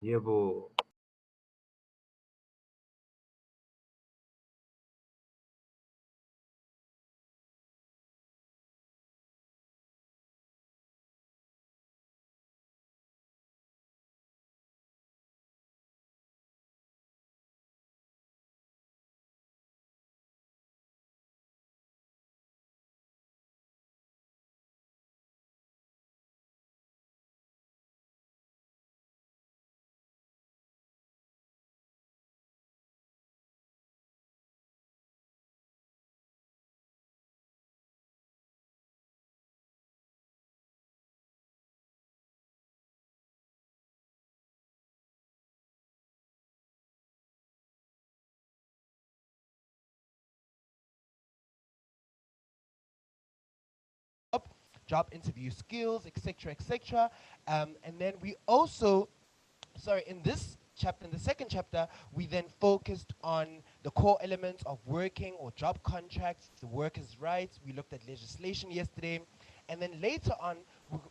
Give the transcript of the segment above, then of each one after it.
Yebo. job interview skills, etc., etc. And then we also, sorry, in this chapter, in the second chapter, we then focused on the core elements of working or job contracts, the workers' rights. We looked at legislation yesterday. And then later on,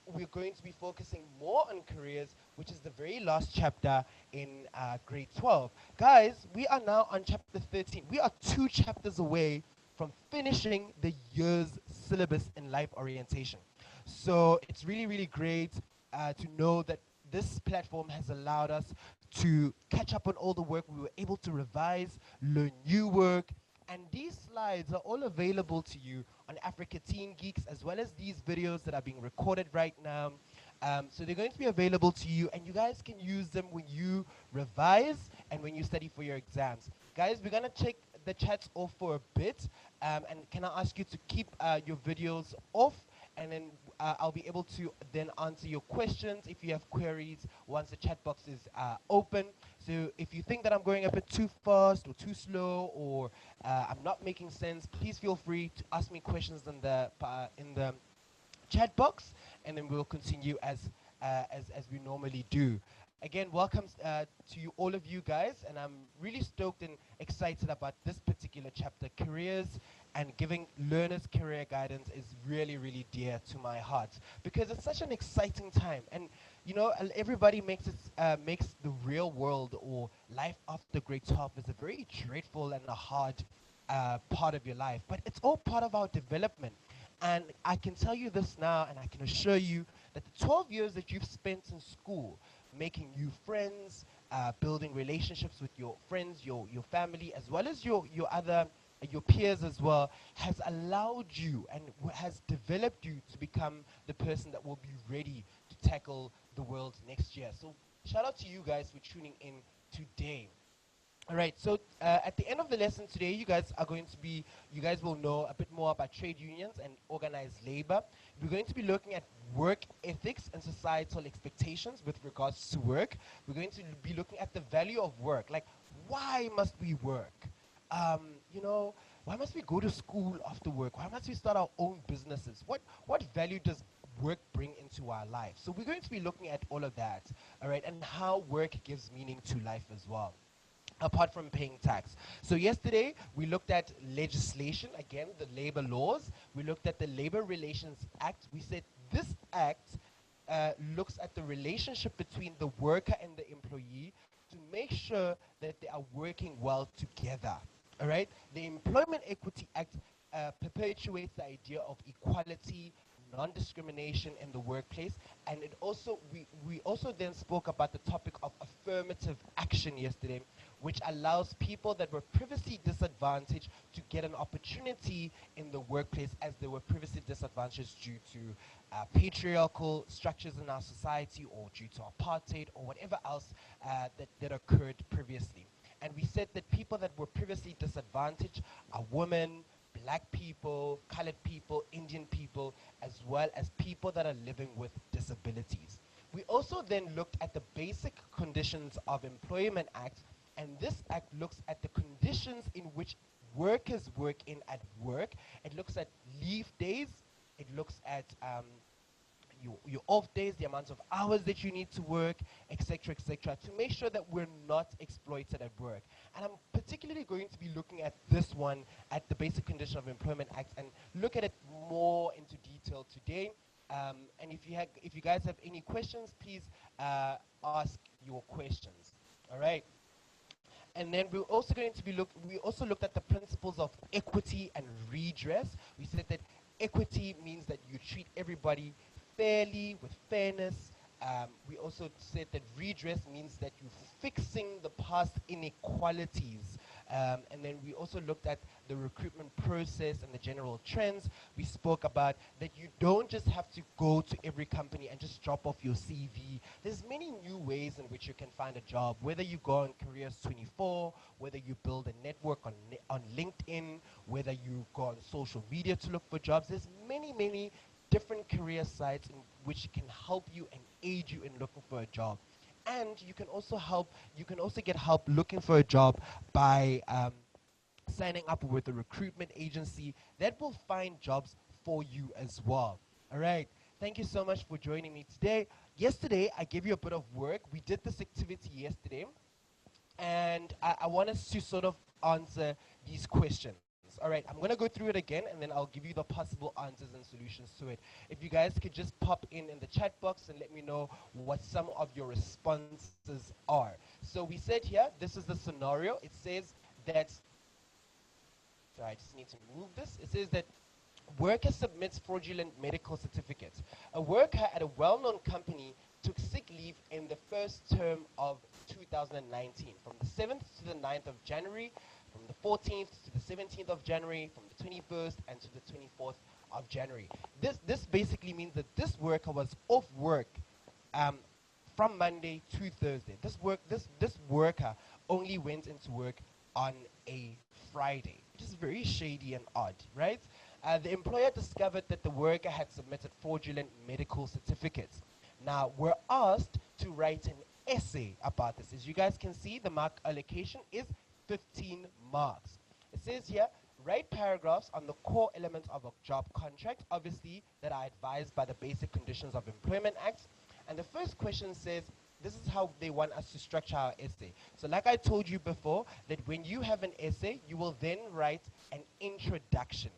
we're going to be focusing more on careers, which is the very last chapter in grade 12. Guys, we are now on chapter 13. We are 2 chapters away from finishing the year's syllabus in life orientation. So it's really, really great to know that this platform has allowed us to catch up on all the work. We were able to revise, learn new work, and these slides are all available to you on Africa Teen Geeks, as well as these videos that are being recorded right now. So they're going to be available to you, and you guys can use them when you revise and when you study for your exams. Guys, we're gonna check the chats off for a bit, and can I ask you to keep your videos off, and then I'll be able to then answer your questions if you have queries once the chat box is open. So if you think that I'm going a bit too fast or too slow, or I'm not making sense, please feel free to ask me questions in the chat box, and then we'll continue as we normally do. Again, welcome to you, all of you guys, and I'm really stoked and excited about this particular chapter. Careers and giving learners career guidance is really, really dear to my heart because it's such an exciting time. And you know, everybody makes the real world or life after grade 12 is a very dreadful and a hard part of your life, but it's all part of our development. And I can tell you this now, and I can assure you that the 12 years that you've spent in school, making new friends, building relationships with your friends, your family, as well as your peers as well, has allowed you and has developed you to become the person that will be ready to tackle the world next year. So shout out to you guys for tuning in today. All right, so at the end of the lesson today, you guys will know a bit more about trade unions and organized labor. We're going to be looking at work ethics and societal expectations with regards to work. We're going to be looking at the value of work, like why must we work? You know, why must we go to school after work? Why must we start our own businesses? What value does work bring into our life? So we're going to be looking at all of that, all right, and how work gives meaning to life as well apart from paying tax. So yesterday we looked at legislation, again the labor laws. We looked at the Labor Relations Act. We said this act looks at the relationship between the worker and the employee to make sure that they are working well together. All right. The Employment Equity Act perpetuates the idea of equality, non-discrimination in the workplace, and we also then spoke about the topic of affirmative action yesterday, which allows people that were previously disadvantaged to get an opportunity in the workplace as they were previously disadvantaged due to patriarchal structures in our society or due to apartheid or whatever else that occurred previously. And we said that people that were previously disadvantaged are women, black people, colored people, Indian people, as well as people that are living with disabilities. We also then looked at the Basic Conditions of Employment Act, and this act looks at the conditions in which workers work in at work. It looks at leave days. It looks at your off days, the amount of hours that you need to work, etc., to make sure that we're not exploited at work. And I'm particularly going to be looking at this one, at the Basic Condition of Employment Act, and look at it more into detail today. And if you guys have any questions, please ask your questions. All right. And then we're also going to we also looked at the principles of equity and redress. We said that equity means that you treat everybody fairly, with fairness. We also said that redress means that you're fixing the past inequalities. And then we also looked at the recruitment process and the general trends. We spoke about that you don't just have to go to every company and just drop off your CV. There's many new ways in which you can find a job, whether you go on Careers 24, whether you build a network on LinkedIn, whether you go on social media to look for jobs. There's many different career sites in which can help you and aid you in looking for a job. And you can also get help looking for a job by signing up with a recruitment agency that will find jobs for you as well. All right. Thank you so much for joining me today. Yesterday, I gave you a bit of work. We did this activity yesterday, and I want us to sort of answer these questions. All right, I'm going to go through it again, and then I'll give you the possible answers and solutions to it. If you guys could just pop in the chat box and let me know what some of your responses are. So we said here, this is the scenario. It says that, sorry, I just need to move this. It says that worker submits fraudulent medical certificates. A worker at a well-known company took sick leave in the first term of 2019, from the 7th to the 9th of January, from the 14th to the 17th of January, from the 21st and to the 24th of January. This basically means that this worker was off work from Monday to Thursday. This worker only went into work on a Friday, which is very shady and odd, right? The employer discovered that the worker had submitted fraudulent medical certificates. Now, we're asked to write an essay about this. As you guys can see, the mark allocation is 15 marks. It says here, write paragraphs on the core elements of a job contract, obviously that are advised by the Basic Conditions of Employment Act. And the first question says, this is how they want us to structure our essay. So like I told you before, that when you have an essay, you will then write an introduction.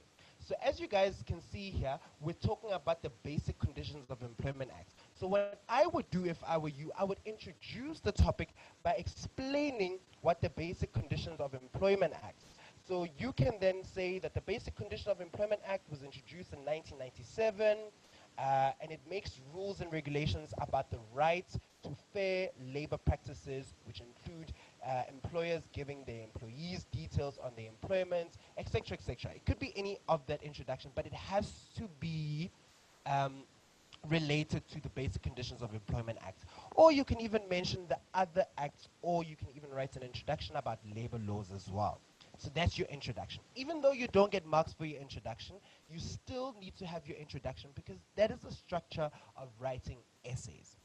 So as you guys can see here, we're talking about the Basic Conditions of Employment Act. So what I would do if I were you, I would introduce the topic by explaining what the Basic Conditions of Employment Act. So you can then say that the Basic Conditions of Employment Act was introduced in 1997, and it makes rules and regulations about the rights to fair labor practices, which include employers giving their employees details on their employment, etc., etc. It could be any of that introduction, but it has to be related to the Basic Conditions of Employment Act. Or you can even mention the other acts, or you can even write an introduction about labor laws as well. So that's your introduction. Even though you don't get marks for your introduction, you still need to have your introduction because that is the structure of writing essays.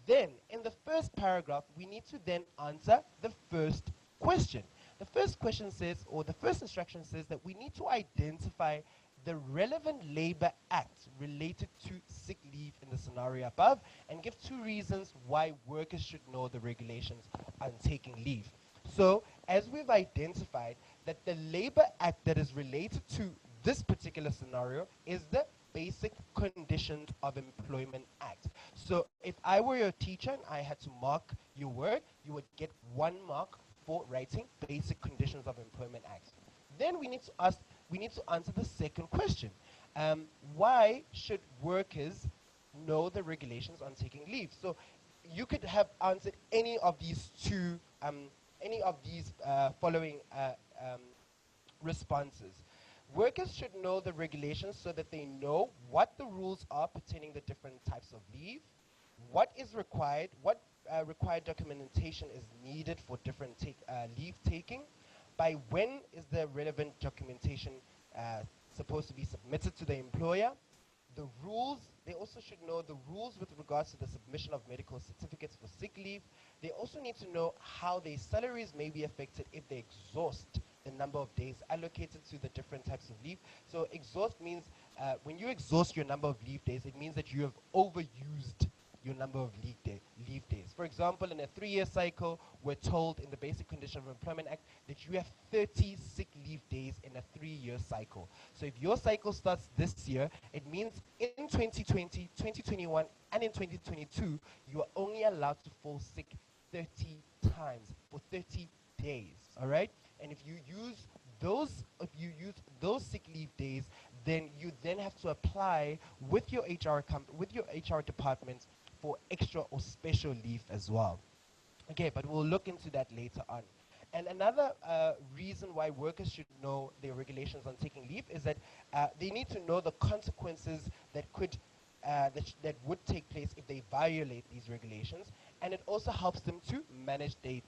Then, in the first paragraph, we need to then answer the first question. The first question says, or the first instruction says that we need to identify the relevant labor act related to sick leave in the scenario above and give 2 reasons why workers should know the regulations on taking leave. So, as we've identified that the labor act that is related to this particular scenario is the Basic Conditions of Employment Act. So if I were your teacher and I had to mark your work, you would get 1 mark for writing Basic Conditions of Employment Act. Then we need to answer the second question. Why should workers know the regulations on taking leave? So you could have answered any of these following responses. Workers should know the regulations so that they know what the rules are pertaining to different types of leave, what is required, what required documentation is needed for different leave taking, by when is the relevant documentation supposed to be submitted to the employer, the rules. They also should know the rules with regards to the submission of medical certificates for sick leave. They also need to know how their salaries may be affected if they exhaust the number of days allocated to the different types of leave. So exhaust means when you exhaust your number of leave days, it means that you have overused your number of leave days. For for example, in a 3-year cycle, we're told in the Basic Condition of Employment Act that you have 30 sick leave days in a 3-year cycle. So if your cycle starts this year, it means in 2020, 2021, and in 2022, you are only allowed to fall sick 30 times for 30 days, all right? And if you use those sick leave days, then you then have to apply with your HR department for extra or special leave as well. Okay, but we'll look into that later on. And another reason why workers should know their regulations on taking leave is that they need to know the consequences that would take place if they violate these regulations, and it also helps them to manage their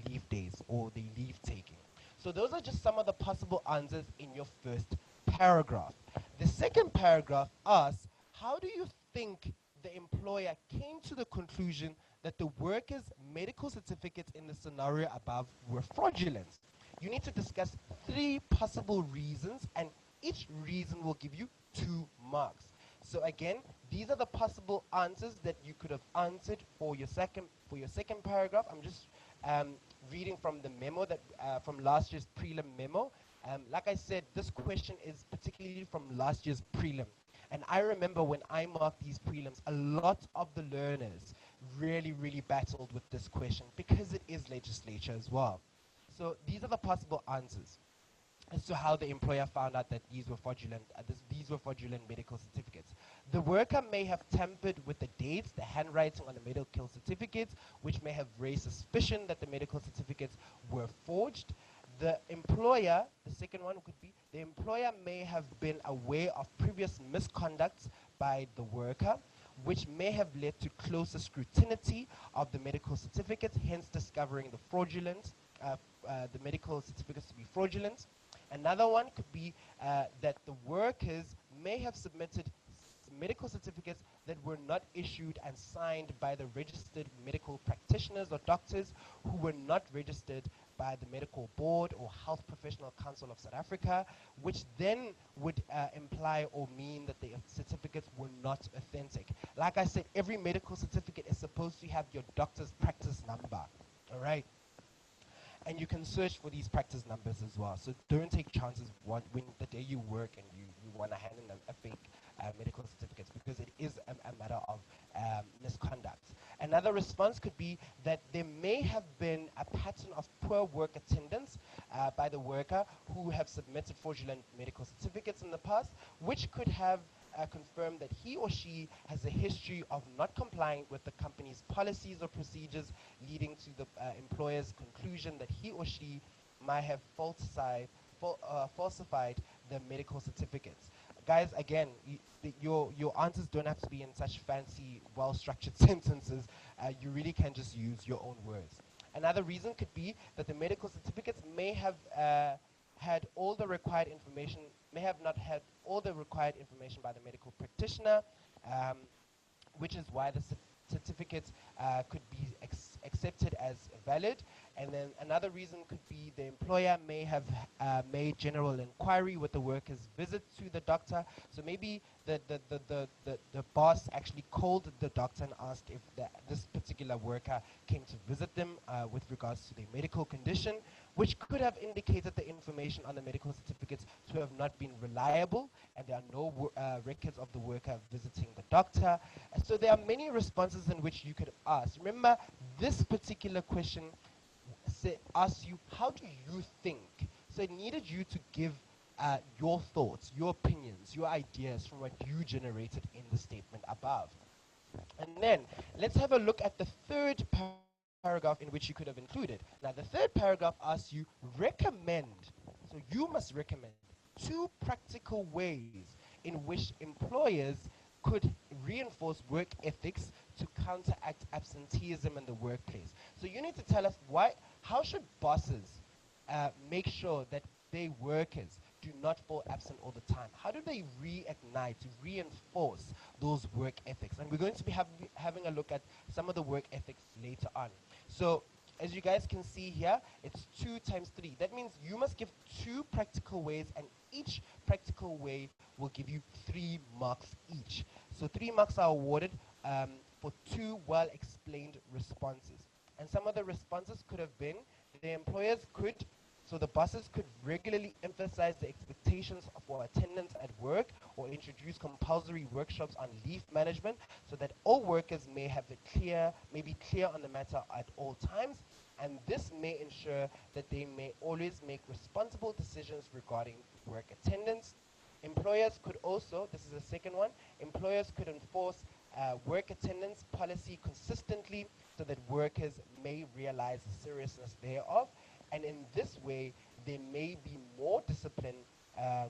leave days or the leave taking. So those are just some of the possible answers in your first paragraph. The second paragraph asks, how do you think the employer came to the conclusion that the worker's medical certificates in the scenario above were fraudulent? You need to discuss 3 possible reasons, and each reason will give you 2 marks. So again, these are the possible answers that you could have answered for your second paragraph. I'm just reading from the memo that from last year's prelim memo. Like I said, this question is particularly from last year's prelim. And I remember when I marked these prelims, a lot of the learners really battled with this question because it is legislature as well. So these are the possible answers as to how the employer found out that these were fraudulent medical certificates. The worker may have tampered with the dates, the handwriting on the medical certificates, which may have raised suspicion that the medical certificates were forged. The employer, the second one could be, the employer may have been aware of previous misconducts by the worker, which may have led to closer scrutiny of the medical certificates, hence discovering the medical certificates to be fraudulent. Another one could be that the workers may have submitted medical certificates that were not issued and signed by the registered medical practitioners or doctors who were not registered by the Medical Board or Health Professional Council of South Africa, which then would imply or mean that the certificates were not authentic. Like I said, every medical certificate is supposed to have your doctor's practice number, all right? And you can search for these practice numbers as well. So don't take chances when the day you work and you want to hand in a fake medical certificates, because it is a matter of misconduct. Another response could be that there may have been a pattern of poor work attendance by the worker who have submitted fraudulent medical certificates in the past, which could have confirmed that he or she has a history of not complying with the company's policies or procedures, leading to the employer's conclusion that he or she might have falsified the medical certificates. Guys, again, your answers don't have to be in such fancy, well-structured sentences. You really can just use your own words. Another reason could be that the medical certificates may have had all the required information, may have not had all the required information by the medical practitioner, which is why the certificates could be accepted as valid. And then another reason could be the employer may have made general inquiry with the worker's visit to the doctor. So maybe the boss actually called the doctor and asked if this particular worker came to visit them with regards to their medical condition, which could have indicated the information on the medical certificates to have not been reliable, and there are no records of the worker visiting the doctor. So there are many responses in which you could ask. Remember, this particular question asks you, how do you think? So it needed you to give your thoughts, your opinions, your ideas from what you generated in the statement above. And then let's have a look at the third paragraph in which you could have included. Now the third paragraph asks you, recommend, so you must recommend 2 practical ways in which employers could reinforce work ethics to counteract absenteeism in the workplace. So you need to tell us how should bosses make sure that their workers do not fall absent all the time? How do they reignite, reinforce those work ethics? And we're going to be having a look at some of the work ethics later on. So as you guys can see here, it's 2 times 3. That means you must give 2 practical ways, and each practical way will give you 3 marks each. So 3 marks are awarded for two well-explained responses. And some of the responses could have been the employers could, so the bosses could regularly emphasize the expectations for attendance at work or introduce compulsory workshops on leave management so that all workers may be clear on the matter at all times, and this may ensure that they may always make responsible decisions regarding work attendance. Employers could also, this is the second one, employers could enforce work attendance policy consistently so that workers may realize the seriousness thereof. And in this way, there may be more discipline um,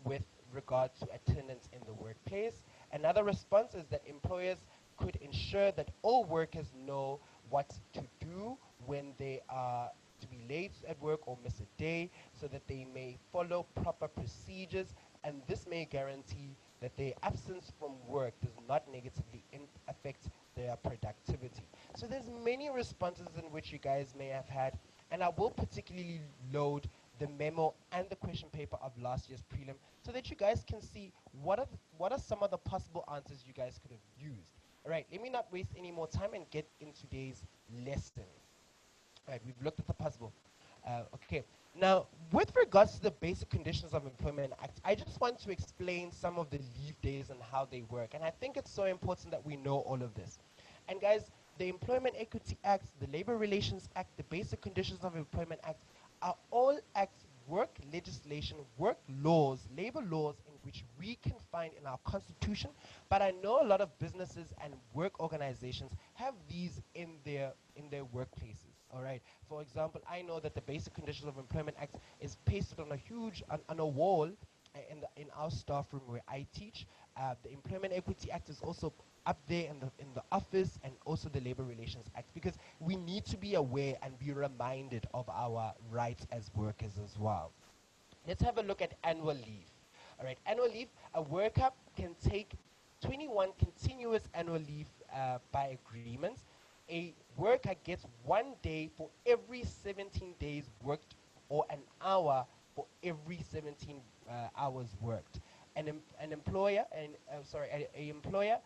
with regard to attendance in the workplace. Another response is that employers could ensure that all workers know what to do when they are to be late at work or miss a day so that they may follow proper procedures, and this may guarantee that their absence from work does not negatively affect their productivity. So there's many responses in which you guys may have had, and I will particularly load the memo and the question paper of last year's prelim so that you guys can see what are some of the possible answers you guys could have used. All right, let me not waste any more time and get in today's lesson. All right, we've looked at the possible. Okay, now with regards to the basic conditions of employment act, I just want to explain some of the leave days and how they work. And I think it's so important that we know all of this. And guys, the Employment Equity Act, the Labor Relations Act, the Basic Conditions of Employment Act are all acts, work legislation, work laws, labor laws in which we can find in our constitution, but I know a lot of businesses and work organizations have these in their workplaces. All right. For example, I know that the Basic Conditions of Employment Act is pasted on a huge on a wall in our staff room where I teach. The Employment Equity Act is also up there in the office, and also the Labor Relations Act, because we need to be aware and be reminded of our rights as workers as well. Let's have a look at annual leave. All right, annual leave, a worker can take 21 continuous annual leave by agreement. A worker gets 1 day for every 17 days worked, or an hour for every 17 hours worked. An employer, a employer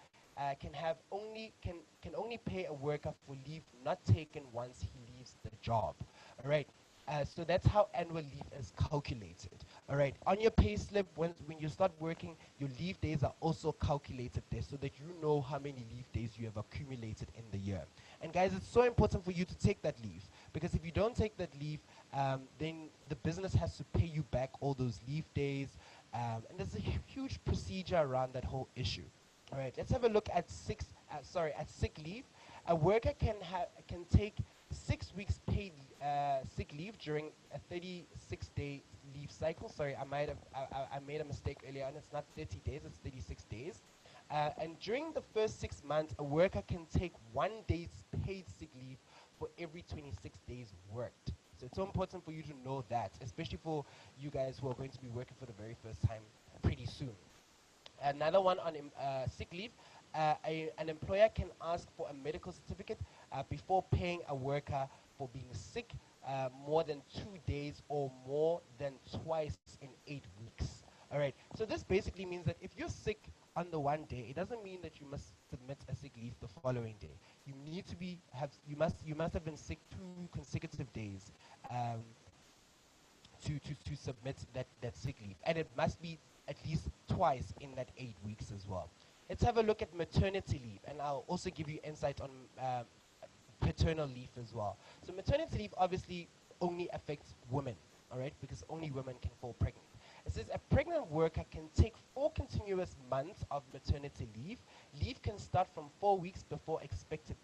can only pay a worker for leave not taken once he leaves the job. All right. So that's how annual leave is calculated. All right. On your pay slip, when you start working, your leave days are also calculated there so that you know how many leave days you have accumulated in the year. And guys, it's so important for you to take that leave, because if you don't take that leave, then the business has to pay you back all those leave days. And there's a huge procedure around that whole issue. All right, let's have a look at sick leave. A worker can take 6 weeks paid sick leave during a 36-day leave cycle. Sorry, I made a mistake earlier on. It's not 30 days, it's 36 days. And during the first 6 months, a worker can take 1 day's paid sick leave for every 26 days worked. So it's so important for you to know that, especially for you guys who are going to be working for the very first time pretty soon. Another one on sick leave, an employer can ask for a medical certificate before paying a worker for being sick more than 2 days or more than twice in 8 weeks. All right, so this basically means that if you're sick on the 1 day, it doesn't mean that you must submit a sick leave the following day. You need to you must have been sick 2 consecutive days to submit that sick leave, and it must be at least twice in that 8 weeks as well. Let's have a look at maternity leave, and I'll also give you insight on paternal leave as well. So maternity leave obviously only affects women, all right, because only women can fall pregnant. It says a pregnant worker can take 4 continuous months of maternity leave. Leave can start from 4 weeks before expected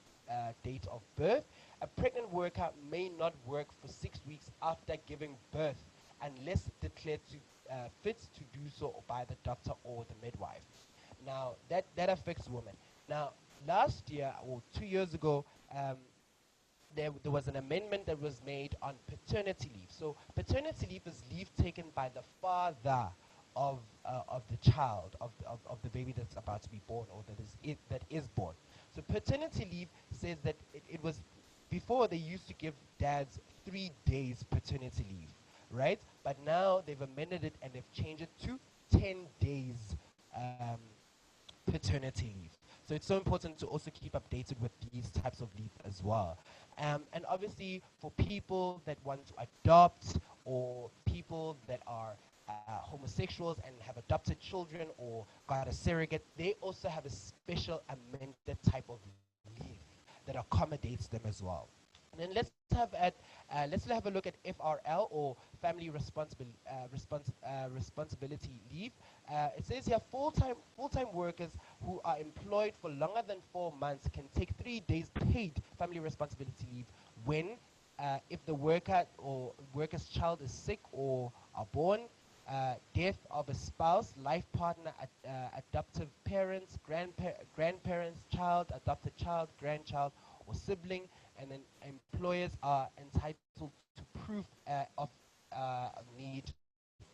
date of birth. A pregnant worker may not work for 6 weeks after giving birth unless declared fit to do so by the doctor or the midwife. Now, that affects women. Now, last year, or 2 years ago, there was an amendment that was made on paternity leave. So paternity leave is leave taken by the father of the child, of the baby that's about to be born, or that is born. So paternity leave says that it was, before they used to give dads 3 days paternity leave, right? But now they've amended it and they've changed it to 10 days paternity leave. So it's so important to also keep updated with these types of leave as well. And obviously, for people that want to adopt, or people that are homosexuals and have adopted children or got a surrogate, they also have a special amended type of leave that accommodates them as well. And then let's have a look at FRL, or Family Responsibility Leave. It says here full-time workers who are employed for longer than 4 months can take 3 days paid family responsibility leave when, if the worker or worker's child is sick or are born, death of a spouse, life partner, adoptive parents, grandparents, child, grandchild, or sibling, and then employers are entitled to proof of need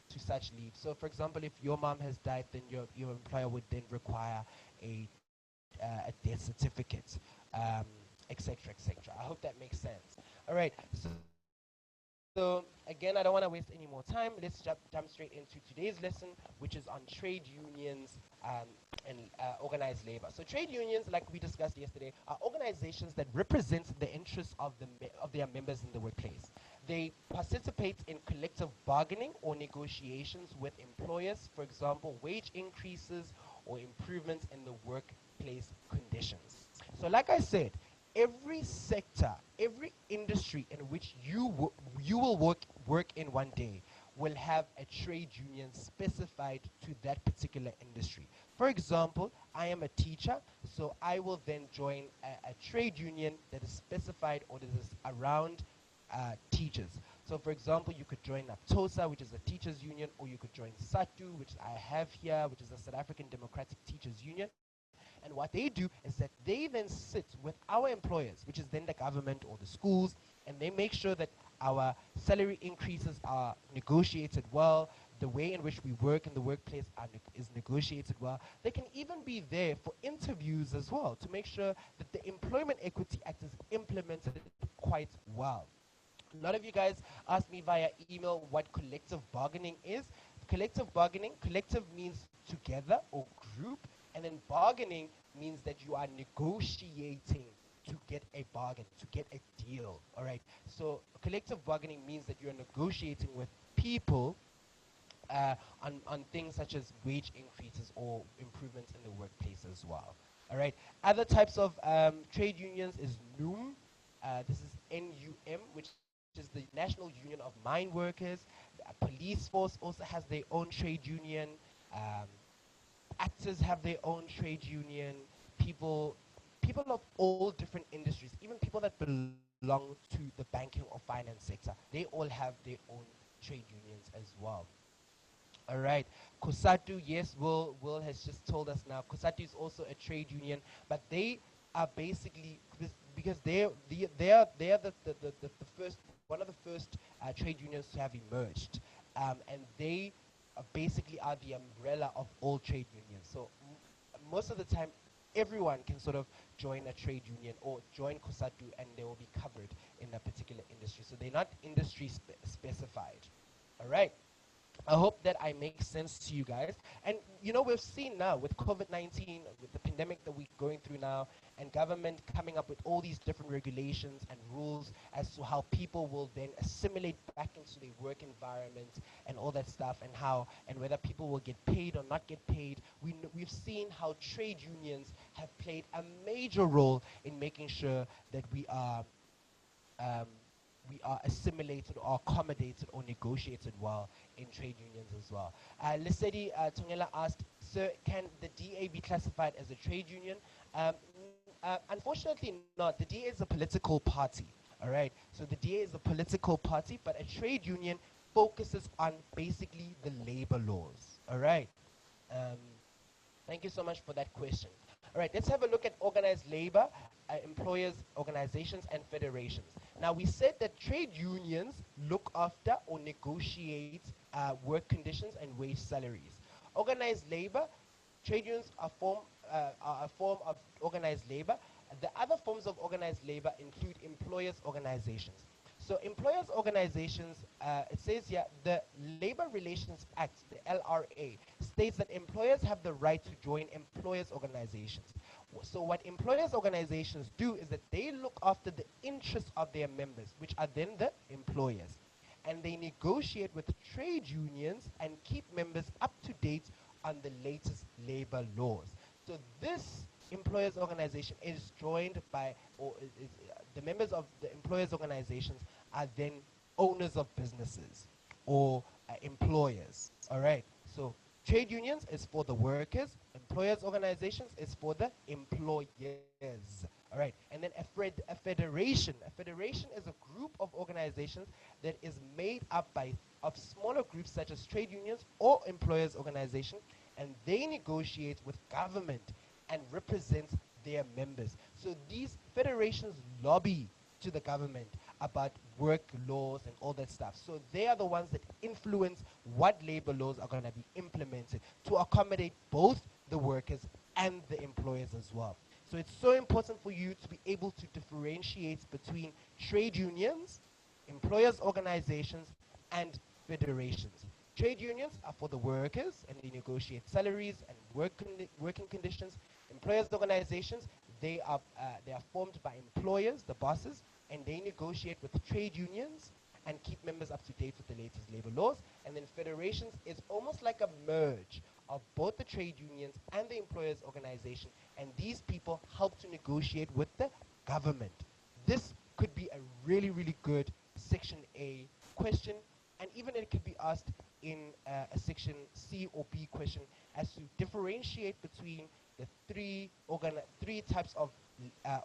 to such leave. So, for example, if your mom has died, then your employer would then require a a death certificate, etc., etc. I hope that makes sense. All right. So again, I don't want to waste any more time. Let's jump straight into today's lesson, which is on trade unions and organized labor. So trade unions, like we discussed yesterday, are organizations that represent the interests of their members in the workplace. They participate in collective bargaining or negotiations with employers, for example, wage increases or improvements in the workplace conditions. So like I said, every sector, every industry in which you will work in one day will have a trade union specified to that particular industry. For example, I am a teacher, so I will then join a trade union that is specified or that is around teachers. So for example, you could join APTOSA, which is a teachers union, or you could join SATU, which I have here, which is a South African Democratic Teachers Union. And what they do is that they then sit with our employers, which is then the government or the schools, and they make sure that our salary increases are negotiated well, the way in which we work in the workplace is negotiated well. They can even be there for interviews as well to make sure that the Employment Equity Act is implemented quite well. A lot of you guys asked me via email what collective bargaining is. Collective means together or group, and then bargaining means that you are negotiating to get a bargain, to get a deal, all right? So collective bargaining means that you're negotiating with people on things such as wage increases or improvements in the workplace as well, all right? Other types of trade unions is NUM. This is NUM, which is the National Union of Mine Workers. The police force also has their own trade union. Um, Actors have their own trade union. People of all different industries, even people that belong to the banking or finance sector, they all have their own trade unions as well. All right, COSATU, yes, Will has just told us now. COSATU is also a trade union, but they are basically because they are the first, one of the first trade unions to have emerged, and they basically are the umbrella of all trade unions. So most of the time, everyone can sort of join a trade union or join COSATU, and they will be covered in a particular industry. So they're not industry specified. All right. I hope that I make sense to you guys. And you know, we've seen now with COVID-19, with the pandemic that we're going through now, and government coming up with all these different regulations and rules as to how people will then assimilate back into their work environment and all that stuff, and how and whether people will get paid or not get paid. We've seen how trade unions have played a major role in making sure that um, we are assimilated or accommodated or negotiated well in trade unions as well. Lesedi Tongela asked, sir, can the DA be classified as a trade union? Unfortunately not. The DA is a political party, all right? So the DA is a political party, but a trade union focuses on basically the labor laws, all right? Um, Thank you so much for that question. All right, let's have a look at organized labor, employers, organizations, and federations. Now, we said that trade unions look after or negotiate work conditions and wage salaries. Organized labor, trade unions are a form of organized labor. The other forms of organized labor include employers' organizations. So employers' organizations, it says here, the Labor Relations Act, the LRA, states that employers have the right to join employers' organizations. So what employers organizations do is that they look after the interests of their members, which are then the employers. And they negotiate with trade unions and keep members up to date on the latest labor laws. So this employers organization is joined by, the members of the employers organizations are then owners of businesses or employers. All right. So trade unions is for the workers, employers organizations is for the employers. All right. And then a federation. A federation is a group of organizations that is made up of smaller groups such as trade unions or employers organization, and they negotiate with government and represent their members. So these federations lobby to the government about work laws and all that stuff. So they are the ones that influence what labor laws are going to be implemented to accommodate both the workers and the employers as well. So it's so important for you to be able to differentiate between trade unions, employers organizations, and federations. Trade unions are for the workers and they negotiate salaries and working conditions. Employers organizations, they are formed by employers, the bosses, and they negotiate with trade unions and keep members up to date with the latest labor laws. And then federations is almost like a merge of both the trade unions and the employers organization, and these people help to negotiate with the government. This could be a really, really good Section A question, and even it could be asked in a Section C or B question as to differentiate between the three types of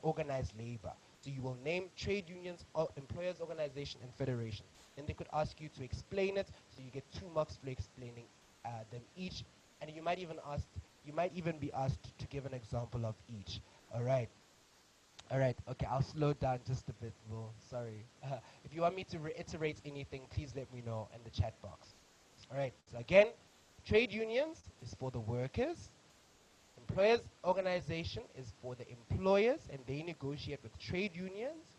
organized labor. So you will name trade unions, employers organization, and federation. Then they could ask you to explain it, so you get 2 marks for explaining them each. And you might even be asked to give an example of each. All right. All right. Okay, I'll slow down just a bit, Will. Sorry. If you want me to reiterate anything, please let me know in the chat box. All right. So again, trade unions is for the workers. Employers organization is for the employers, and they negotiate with trade unions.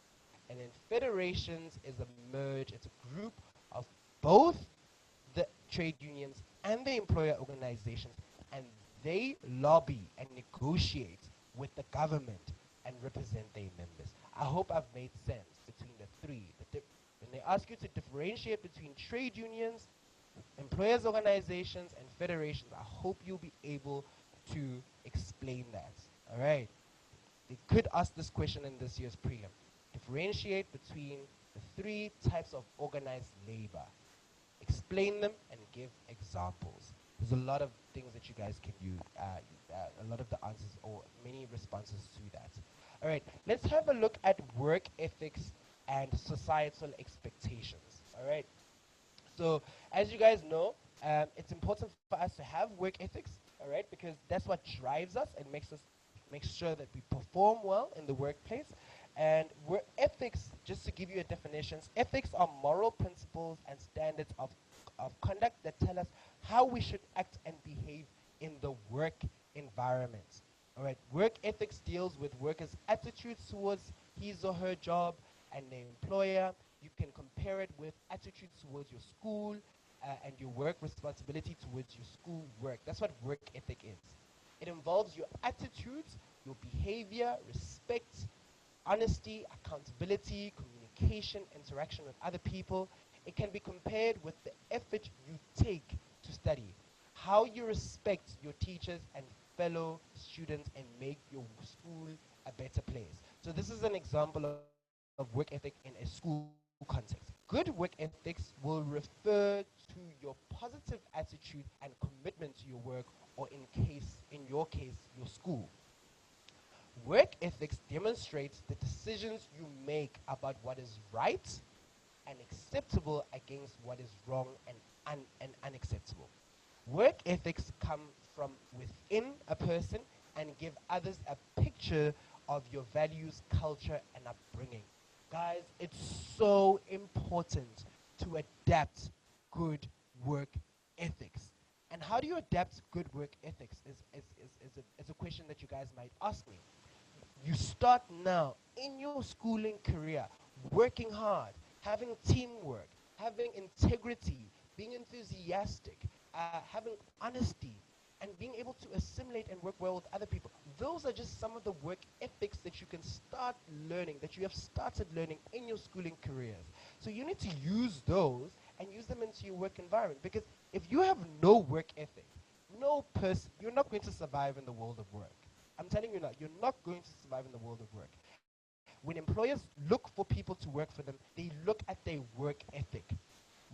And then federations is a merge. It's a group of both the trade unions and the employer organizations, and they lobby and negotiate with the government and represent their members. I hope I've made sense between the three. When they ask you to differentiate between trade unions, employers organizations, and federations, I hope you'll be able to explain that. All right. They could ask this question in this year's prelim. Differentiate between the 3 types of organized labor. Explain them and give examples. There's a lot of things that you guys can use, a lot of the answers or many responses to that. All right, let's have a look at work ethics and societal expectations. All right. So as you guys know, it's important for us to have work ethics, all right, because that's what drives us and makes sure that we perform well in the workplace. And work ethics, just to give you a definition, ethics are moral principles and standards of conduct that tell us how we should act and behave in the work environment. All right, work ethics deals with workers' attitudes towards his or her job and their employer. You can compare it with attitudes towards your school and your work responsibility towards your school work. That's what work ethic is. It involves your attitudes, your behavior, respect, honesty, accountability, communication, interaction with other people. It can be compared with the effort you take to study, how you respect your teachers and fellow students and make your school a better place. So this is an example of work ethic in a school context. Good work ethics will refer to your positive attitude and commitment to your work, or in your case, your school. Work ethics demonstrates the decisions you make about what is right and acceptable against what is wrong and unacceptable. Work ethics come from within a person and give others a picture of your values, culture, and upbringing. Guys, it's so important to adapt good work ethics. And how do you adapt good work ethics is a question that you guys might ask me. You start now in your schooling career, working hard, having teamwork, having integrity, being enthusiastic, having honesty, and being able to assimilate and work well with other people. those are just some of the work ethics that you can start learning, that you have started learning in your schooling careers. So you need to use those and use them into your work environment. Because if you have no work ethic, no person, you're not going to survive in the world of work. I'm telling you now, you're not going to survive in the world of work. When employers look for people to work for them, they look at their work ethic.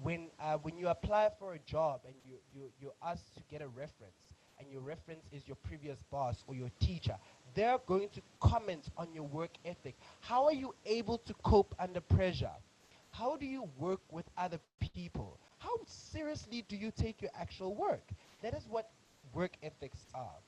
When you apply for a job and you're asked to get a reference, and your reference is your previous boss or your teacher, they're going to comment on your work ethic. How are you able to cope under pressure? How do you work with other people? How seriously do you take your actual work? That is what work ethics are.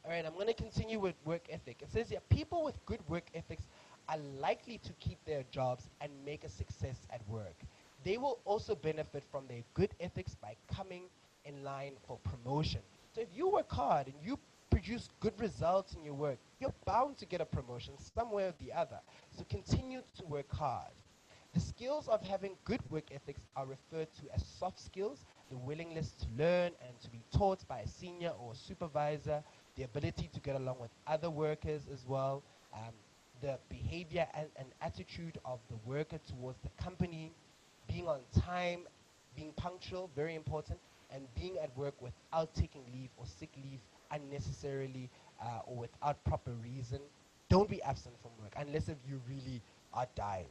All right, I'm going to continue with work ethic. It says here, people with good work ethics are likely to keep their jobs and make a success at work. They will also benefit from their good ethics by coming in line for promotion. So if you work hard and you produce good results in your work, you're bound to get a promotion somewhere or the other. So continue to work hard. The skills of having good work ethics are referred to as soft skills: the willingness to learn and to be taught by a senior or supervisor, the ability to get along with other workers as well, the behavior and attitude of the worker towards the company, being on time, being punctual, very important, and being at work without taking leave or sick leave unnecessarily or without proper reason. Don't be absent from work unless if you really are dying.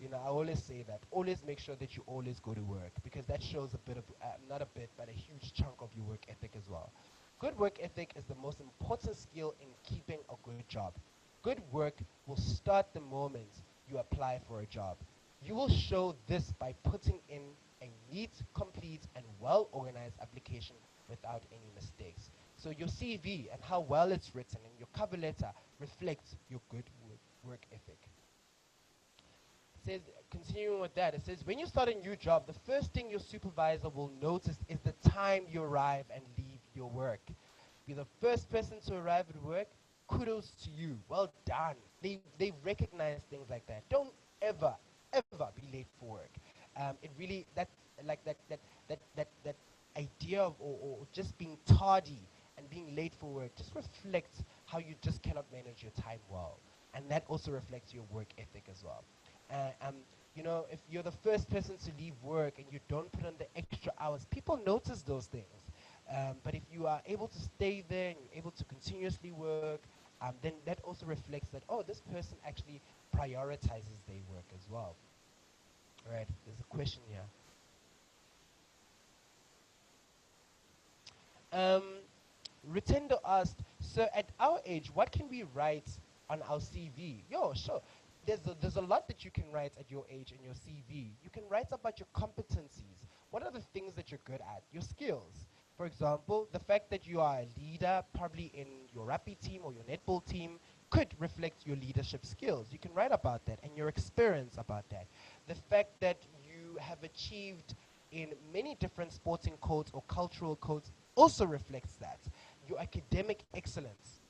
You know, I always say that. Always make sure that you always go to work, because that shows a bit of, not a bit, but a huge chunk of your work ethic as well. Good work ethic is the most important skill in keeping a good job. Good work will start the moment you apply for a job. You will show this by putting in a neat, complete, and well-organized application without any mistakes. So your CV and how well it's written and your cover letter reflects your good work ethic. It says, continuing with that, it says, when you start a new job, the first thing your supervisor will notice is the time you arrive and leave your work. Be the first person to arrive at work, kudos to you. Well done. They recognize things like that. Don't ever, ever be late for work. It really, that idea of or just being tardy and being late for work just reflects how you just cannot manage your time well. And that also reflects your work ethic as well. You know, if you're the first person to leave work and you don't put in the extra hours, people notice those things. But if you are able to stay there and you're able to continuously work, then that also reflects that, oh, this person actually prioritizes their work as well. All right, there's a question here. Ritendo asked, so at our age, what can we write on our CV? Yo, sure. There's a lot that you can write at your age in your CV. You can write about your competencies. What are the things that you're good at? Your skills. For example, the fact that you are a leader, probably in your rugby team or your netball team, could reflect your leadership skills. You can write about that and your experience about that. The fact that you have achieved in many different sporting codes or cultural codes also reflects that. Your academic excellence,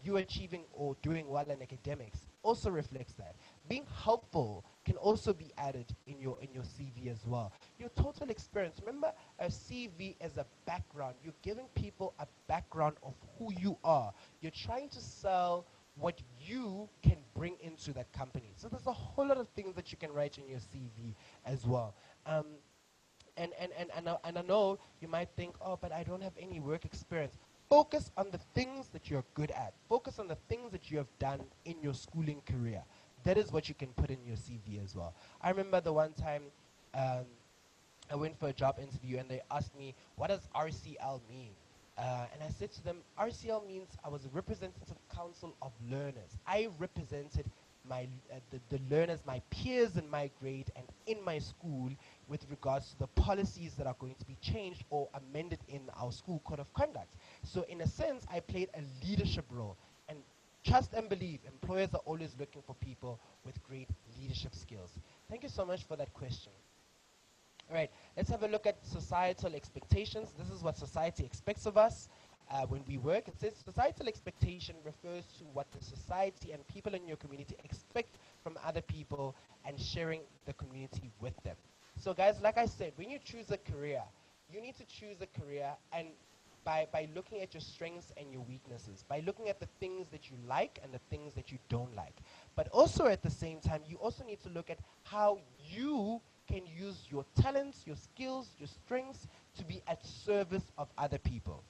you achieving or doing well in academics also reflects that. Being helpful can also be added in your CV as well. Your total experience. Remember, a CV is a background. You're giving people a background of who you are. You're trying to sell what you can bring into that company. So there's a whole lot of things that you can write in your CV as well. And I know you might think, oh, but I don't have any work experience. Focus on the things that you're good at. Focus on the things that you have done in your schooling career. That is what you can put in your CV as well. I remember the one time I went for a job interview and they asked me, what does RCL mean? And I said to them, RCL means I was a representative council of learners. I represented the learners, my peers in my grade and in my school, with regards to the policies that are going to be changed or amended in our school code of conduct. So in a sense, I played a leadership role. And trust and believe, employers are always looking for people with great leadership skills. Thank you so much for that question. All right, let's have a look at societal expectations. This is what society expects of us when we work. It says societal expectation refers to what the society and people in your community expect from other people and sharing the community with them. So guys, like I said, when you choose a career, you need to choose a career and by looking at your strengths and your weaknesses, by looking at the things that you like and the things that you don't like. But also at the same time, you also need to look at how you can use your talents, your skills, your strengths to be at service of other people.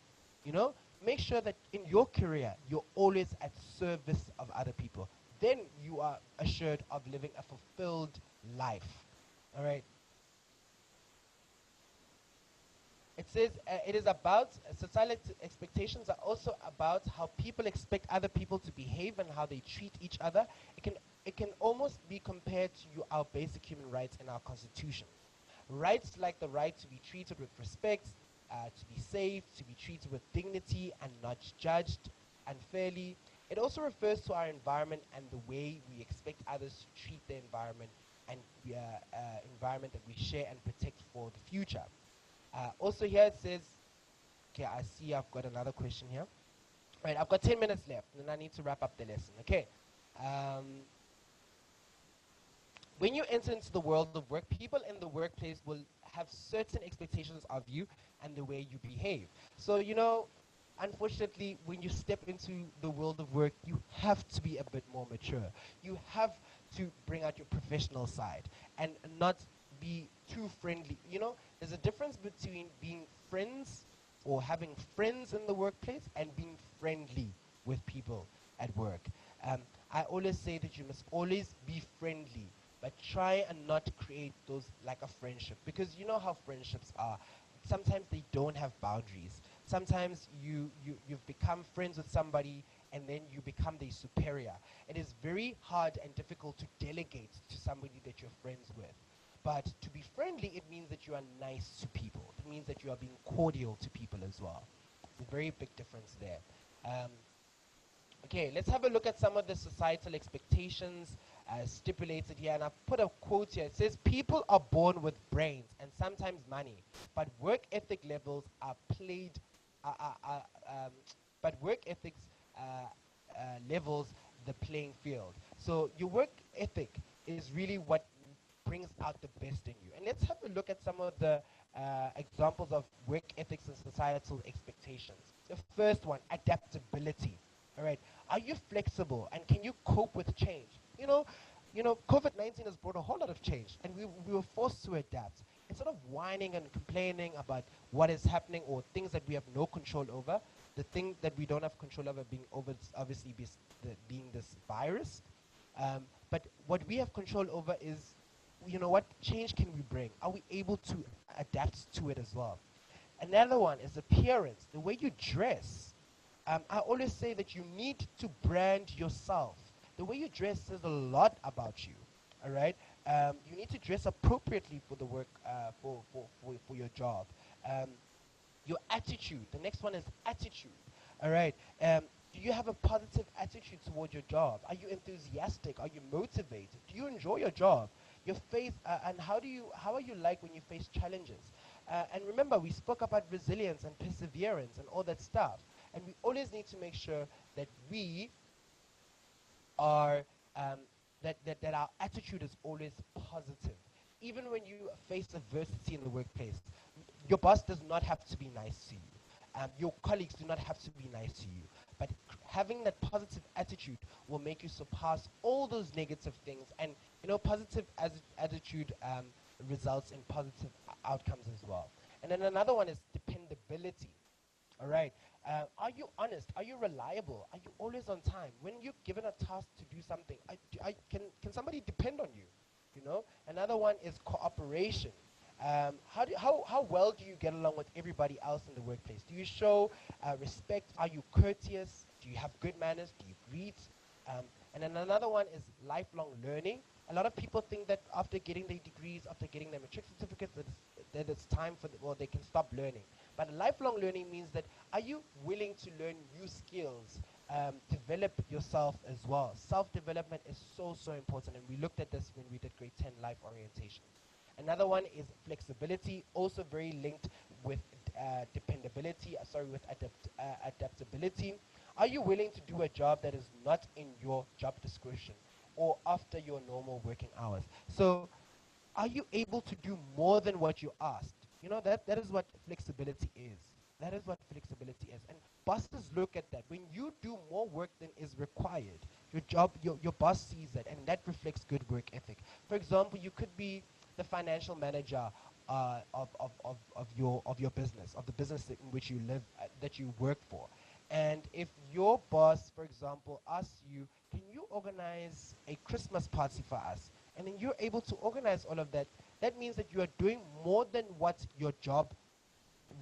You know, make sure that in your career, you're always at service of other people. Then you are assured of living a fulfilled life. All right. It says it is about societal expectations are also about how people expect other people to behave and how they treat each other. It can almost be compared to our basic human rights in our constitution. Rights like the right to be treated with respect, to be safe, to be treated with dignity and not judged unfairly. It also refers to our environment and the way we expect others to treat the environment and environment that we share and protect for the future. Also here it says, okay, I see I've got another question here. Right, I've got 10 minutes left, and then I need to wrap up the lesson, okay? When you enter into the world of work, people in the workplace will have certain expectations of you and the way you behave. So, unfortunately, when you step into the world of work, you have to be a bit more mature. You have to bring out your professional side and not be too friendly. There's a difference between being friends or having friends in the workplace and being friendly with people at work. I always say that you must always be friendly, but try and not create those like a friendship, because you know how friendships are. Sometimes they don't have boundaries. Sometimes you've become friends with somebody and then you become their superior. It is very hard and difficult to delegate to somebody that you're friends with. But to be friendly, it means that you are nice to people. It means that you are being cordial to people as well. It's a very big difference there. Okay, let's have a look at some of the societal expectations stipulated here. And I've put a quote here. It says, people are born with brains and sometimes money, but work ethic levels are played, but work ethics levels the playing field. So your work ethic is really what brings out the best in you. And let's have a look at some of the examples of work ethics and societal expectations. The first one, adaptability. All right, are you flexible and can you cope with change? COVID-19 has brought a whole lot of change, and we were forced to adapt. Instead of whining and complaining about what is happening or things that we have no control over, the thing that we don't have control over being obviously being this virus. But what we have control over is, what change can we bring? Are we able to adapt to it as well? Another one is appearance, the way you dress. I always say that you need to brand yourself. The way you dress says a lot about you. All right. You need to dress appropriately for the work, for your job. Your attitude. The next one is attitude. All right. Do you have a positive attitude toward your job? Are you enthusiastic? Are you motivated? Do you enjoy your job? Your faith, and how are you like when you face challenges? And remember, we spoke about resilience and perseverance and all that stuff. And we always need to make sure that we are that our attitude is always positive. Even when you face adversity in the workplace, your boss does not have to be nice to you. Your colleagues do not have to be nice to you. But having that positive attitude will make you surpass all those negative things. And positive attitude results in positive outcomes as well. And then another one is dependability. All right. Are you honest? Are you reliable? Are you always on time? When you're given a task to do something, can somebody depend on you? Another one is cooperation. How well do you get along with everybody else in the workplace? Do you show respect? Are you courteous? Do you have good manners? Do you greet? And then another one is lifelong learning. A lot of people think that after getting their degrees, after getting their matric certificates, that it's time they can stop learning. But lifelong learning means that, are you willing to learn new skills, develop yourself as well? Self-development is so important, and we looked at this when we did grade 10 life orientation. Another one is flexibility, also very linked with adaptability. Are you willing to do a job that is not in your job description or after your normal working hours? So are you able to do more than what you asked? That is what flexibility is. That is what flexibility is. And bosses look at that. When you do more work than is required, your boss sees that, and that reflects good work ethic. For example, you could be the financial manager of your business, of the business in which you live, that you work for. And if your boss, for example, asks you, can you organize a Christmas party for us? And then you're able to organize all of that. That means that you are doing more than what your job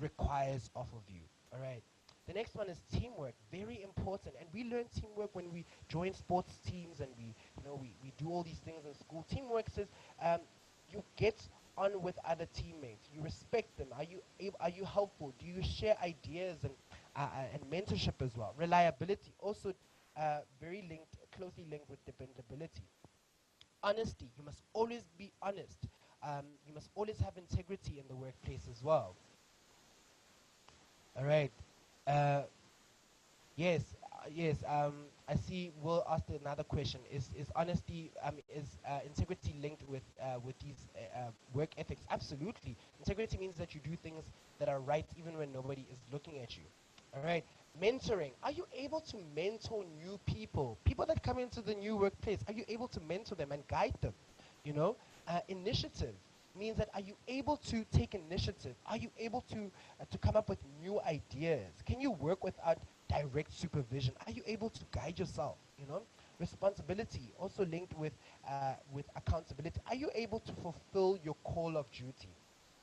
requires off of you. All right. The next one is teamwork. Very important. And we learn teamwork when we join sports teams and we do all these things in school. Teamwork says you get on with other teammates. You respect them. Are you helpful? Do you share ideas and mentorship as well? Reliability also closely linked with dependability. Honesty. You must always be honest. You must always have integrity in the workplace as well. All right. Uh, yes. Yes. I see. We'll ask another question. Is honesty? Is integrity linked with these work ethics? Absolutely. Integrity means that you do things that are right even when nobody is looking at you. All right. Mentoring. Are you able to mentor new people? People that come into the new workplace. Are you able to mentor them and guide them? You know. Initiative means that are you able to take initiative? Are you able to come up with new ideas? Can you work without direct supervision? Are you able to guide yourself? You know, responsibility also linked with accountability. Are you able to fulfill your call of duty?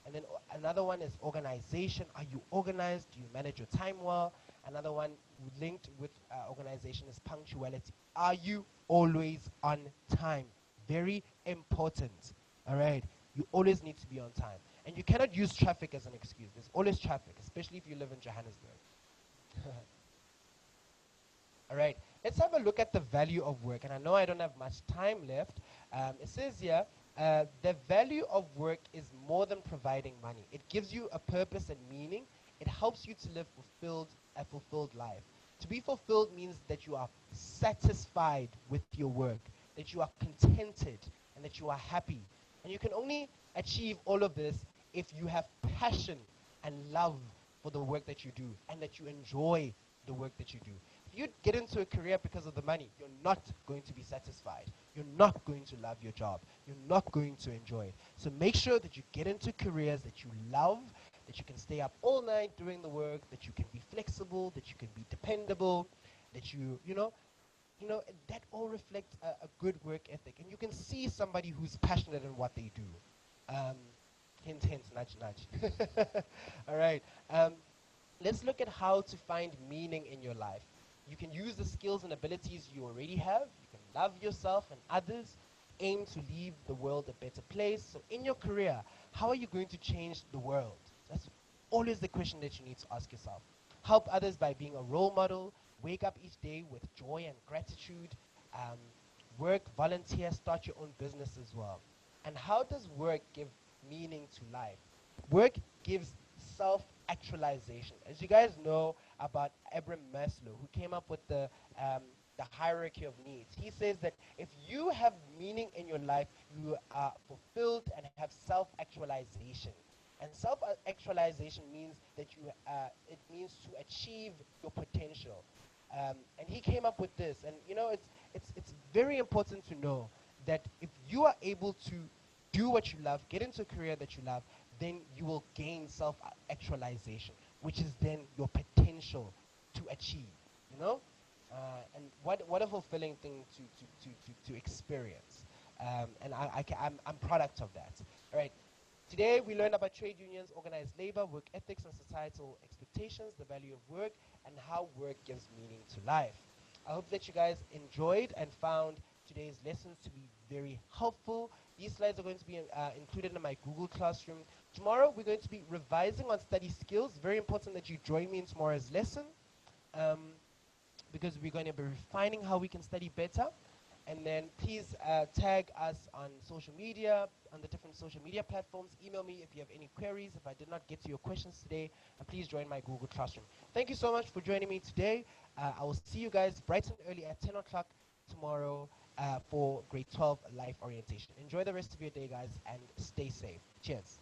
And then another one is organization. Are you organized? Do you manage your time well? Another one linked with organization is punctuality. Are you always on time? Very important. All right. You always need to be on time. And you cannot use traffic as an excuse. There's always traffic, especially if you live in Johannesburg. All right, let's have a look at the value of work. And I know I don't have much time left. It says here, the value of work is more than providing money. It gives you a purpose and meaning. It helps you to live a fulfilled life. To be fulfilled means that you are satisfied with your work, that you are contented, and that you are happy. And you can only achieve all of this if you have passion and love for the work that you do and that you enjoy the work that you do. If you get into a career because of the money, you're not going to be satisfied. You're not going to love your job. You're not going to enjoy it. So make sure that you get into careers that you love, that you can stay up all night doing the work, that you can be flexible, that you can be dependable, that that all reflects a good work ethic. And you can see somebody who's passionate in what they do. Um, hint, hint, nudge, nudge. All right. Let's look at how to find meaning in your life. You can use the skills and abilities you already have. You can love yourself and others. Aim to leave the world a better place. So in your career, how are you going to change the world? That's always the question that you need to ask yourself. Help others by being a role model. Wake up each day with joy and gratitude. Um, Work, volunteer, start your own business as well. And how does work give meaning to life? Work gives self-actualization. As you guys know about Abraham Maslow, who came up with the hierarchy of needs, he says that if you have meaning in your life, you are fulfilled and have self-actualization. And self-actualization means that it means to achieve your potential. And he came up with this, and it's very important to know that if you are able to do what you love, get into a career that you love, then you will gain self-actualization, which is then your potential to achieve. You know, and what a fulfilling thing to experience. And I'm product of that. All right. Today we learned about trade unions, organized labor, work ethics and societal expectations, the value of work, and how work gives meaning to life. I hope that you guys enjoyed and found today's lessons to be very helpful. These slides are going to be included in my Google Classroom. Tomorrow we're going to be revising on study skills. Very important that you join me in tomorrow's lesson um, because we're going to be refining how we can study better. And then please tag us on social media, on the different social media platforms. Email me if you have any queries, if I did not get to your questions today, and please join my Google Classroom. Thank you so much for joining me today. I will see you guys bright and early at 10 o'clock tomorrow for grade 12 life orientation. Enjoy the rest of your day, guys, and stay safe. Cheers.